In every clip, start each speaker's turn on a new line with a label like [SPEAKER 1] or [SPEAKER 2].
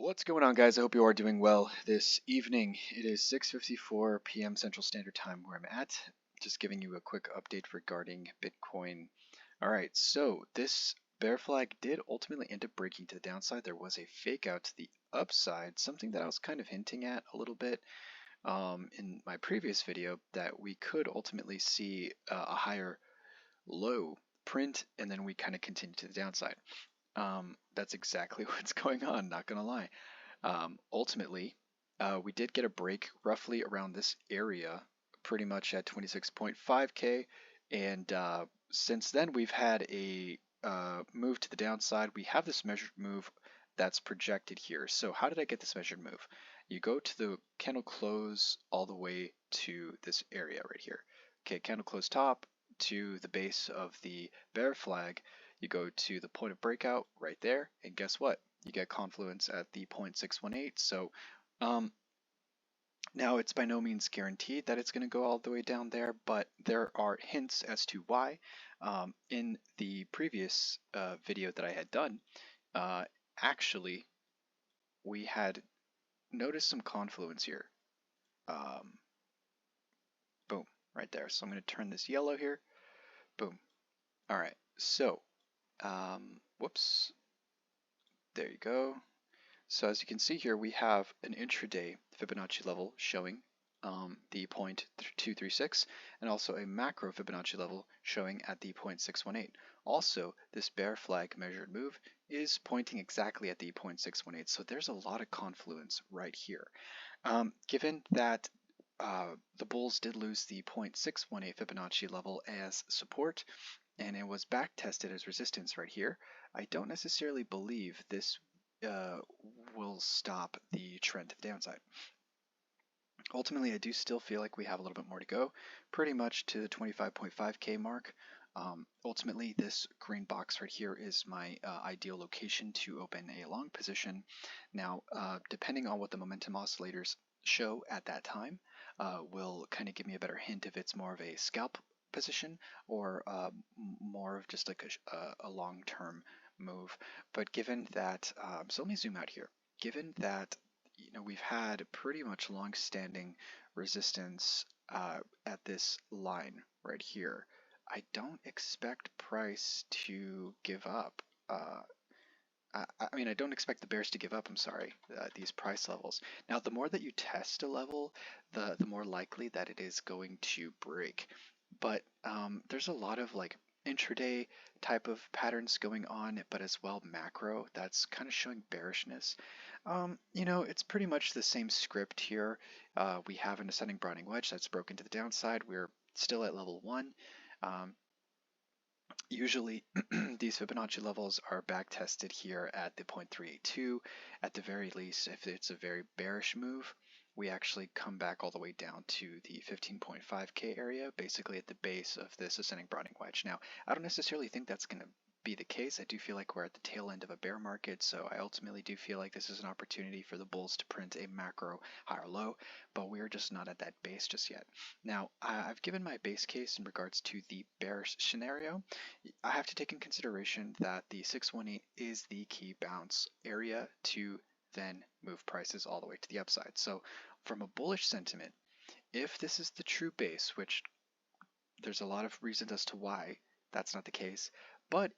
[SPEAKER 1] What's going on, guys? I hope you are doing well this evening. It is 6:54 p.m. Central Standard Time where I'm at. Just giving you a quick update regarding Bitcoin. Alright, so this bear flag did ultimately end up breaking to the downside. There was a fake out to the upside, something that I was kind of hinting at a little bit in my previous video, that we could ultimately see a higher low print and then we kind of continue to the downside. That's exactly what's going on, not gonna lie. Ultimately, we did get a break roughly around this area, pretty much at 26.5K, and since then we've had a move to the downside. We have this measured move that's projected here. So how did I get this measured move? You go to the candle close all the way to this area right here. Okay, candle close top to the base of the bear flag. You go to the point of breakout right there, and guess what? You get confluence at the 0.618. So now it's by no means guaranteed that it's going to go all the way down there, but there are hints as to why. In the previous video that I had done, actually, we had noticed some confluence here. Boom, right there. So I'm going to turn this yellow here. Boom. All right, so whoops, there you go. So as you can see here, we have an intraday Fibonacci level showing the 0.236 and also a macro Fibonacci level showing at the 0.618. Also, this bear flag measured move is pointing exactly at the 0.618, so there's a lot of confluence right here. Given that the bulls did lose the 0.618 Fibonacci level as support, and it was back tested as resistance right here, I don't necessarily believe this will stop the trend to the downside. Ultimately, I do still feel like we have a little bit more to go, pretty much to the 25.5K mark. Ultimately, this green box right here is my ideal location to open a long position. Now, depending on what the momentum oscillators show at that time, will kind of give me a better hint if it's more of a scalp position or more of just like a long-term move. But given that, so let me zoom out here. Given that we've had pretty much long-standing resistance at this line right here, I don't expect price to give up. I mean, I don't expect the bears to give up, I'm sorry, these price levels. Now, the more that you test a level, the more likely that it is going to break. But there's a lot of like intraday type of patterns going on, but as well macro that's kind of showing bearishness. It's pretty much the same script here. We have an ascending broadening wedge that's broken to the downside. We're still at level 1. Usually these Fibonacci levels are back tested here at the 0.382. At the very least, if it's a very bearish move, we actually come back all the way down to the 15.5K area, basically at the base of this ascending broadening wedge. Now, I don't necessarily think that's going to be the case. I do feel like we're at the tail end of a bear market, so I ultimately do feel like this is an opportunity for the bulls to print a macro higher low, but we're just not at that base just yet. Now, I've given my base case in regards to the bearish scenario. I have to take in consideration that the 618 is the key bounce area to then move prices all the way to the upside. So from a bullish sentiment, if this is the true base, which there's a lot of reasons as to why that's not the case, but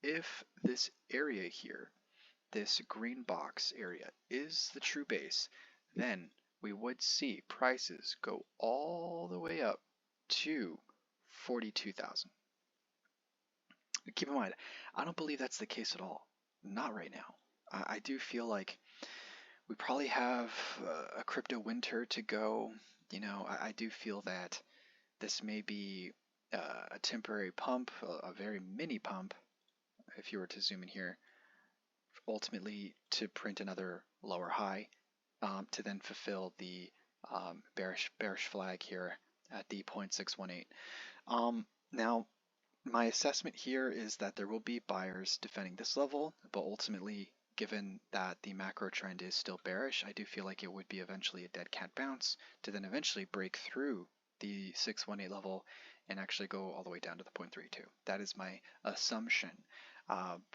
[SPEAKER 1] if this area here, this green box area, is the true base, then we would see prices go all the way up to 42,000. Keep in mind, I don't believe that's the case at all. Not right now. I do feel like we probably have a crypto winter to go. I do feel that this may be a temporary pump, a very mini pump, if you were to zoom in here, ultimately to print another lower high, to then fulfill the bearish flag here at the 0.618. Now, my assessment here is that there will be buyers defending this level, but ultimately, given that the macro trend is still bearish, I do feel like it would be eventually a dead cat bounce to then eventually break through the 618 level and actually go all the way down to the 0.32. That is my assumption.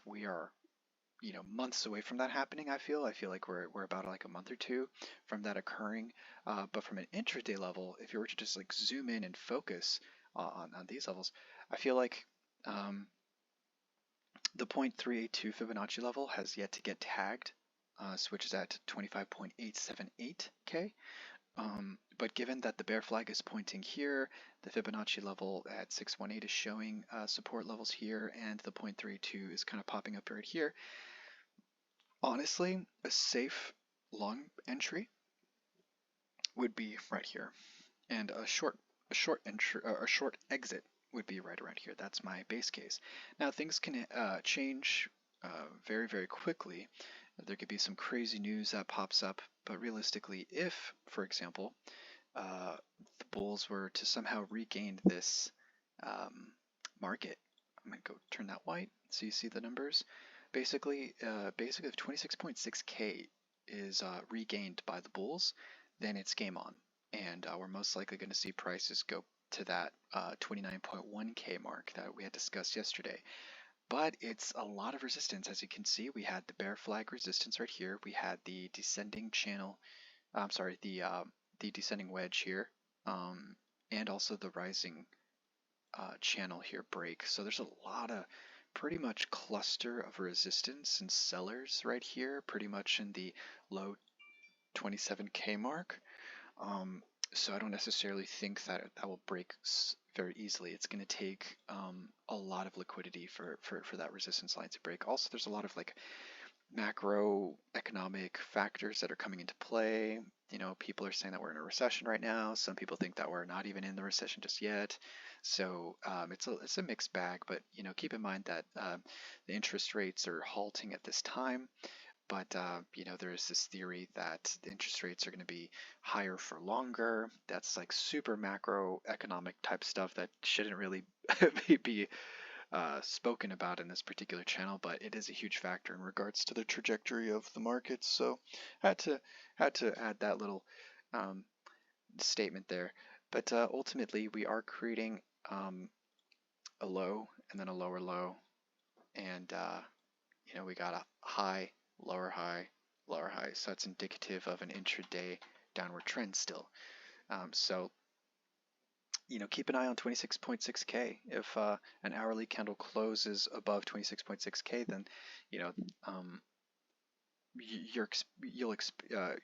[SPEAKER 1] We are months away from that happening. I feel like we're about like a month or two from that occurring. But from an intraday level, if you were to just like zoom in and focus on these levels, I feel like the 0.382 Fibonacci level has yet to get tagged, which is at 25.878K. But given that the bear flag is pointing here, the Fibonacci level at 618 is showing support levels here, and the 0.32 is kind of popping up right here. Honestly, a safe long entry would be right here, and a short entry or a short exit would be right around here. That's my base case. Now things can change very, very quickly. There could be some crazy news that pops up, but realistically, if, for example, the bulls were to somehow regain this market, I'm going to go turn that white so you see the numbers. Basically, if 26.6K is regained by the bulls, then it's game on. And we're most likely going to see prices go to that 29.1K mark that we had discussed yesterday. But it's a lot of resistance. As you can see, we had the bear flag resistance right here. We had the descending channel, I'm sorry, the descending wedge here, and also the rising channel here break. So there's a lot of pretty much cluster of resistance and sellers right here, pretty much in the low 27K mark. So I don't necessarily think that that will break very easily. It's going to take a lot of liquidity for that resistance line to break. Also, there's a lot of like macroeconomic factors that are coming into play. People are saying that we're in a recession right now. Some people think that we're not even in the recession just yet. So it's a mixed bag. But keep in mind that the interest rates are halting at this time. But there is this theory that the interest rates are going to be higher for longer. That's like super macroeconomic type stuff that shouldn't really be spoken about in this particular channel, but it is a huge factor in regards to the trajectory of the markets. So had to add that little statement there. But ultimately, we are creating a low and then a lower low, and we got a high, lower high, lower high. So that's indicative of an intraday downward trend still. So keep an eye on 26.6K. If an hourly candle closes above 26.6K, then you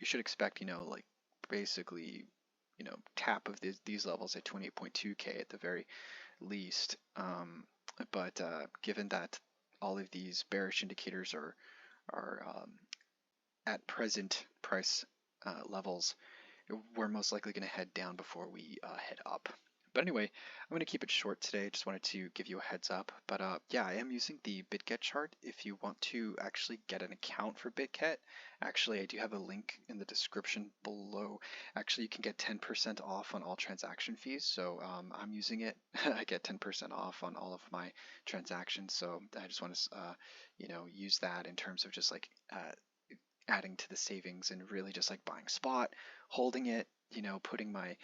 [SPEAKER 1] should expect like basically tap of these levels at 28.2K at the very least. But given that all of these bearish indicators are at present price levels, we're most likely going to head down before we head up. But anyway, I'm going to keep it short today. Just wanted to give you a heads up. But yeah, I am using the BitGet chart. If you want to actually get an account for BitGet, actually I do have a link in the description below. Actually, you can get 10% off on all transaction fees. So I'm using it. I get 10% off on all of my transactions. So I just want to use that in terms of just like adding to the savings and really just like buying spot, holding it, putting my,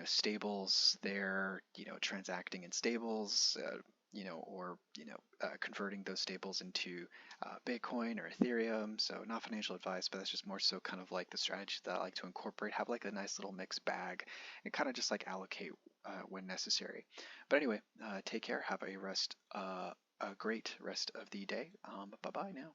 [SPEAKER 1] stables there, transacting in stables, or, converting those stables into Bitcoin or Ethereum. So not financial advice, but that's just more so kind of like the strategy that I like to incorporate, have like a nice little mixed bag and kind of just like allocate when necessary. But anyway, take care. Have a great rest of the day. Bye-bye now.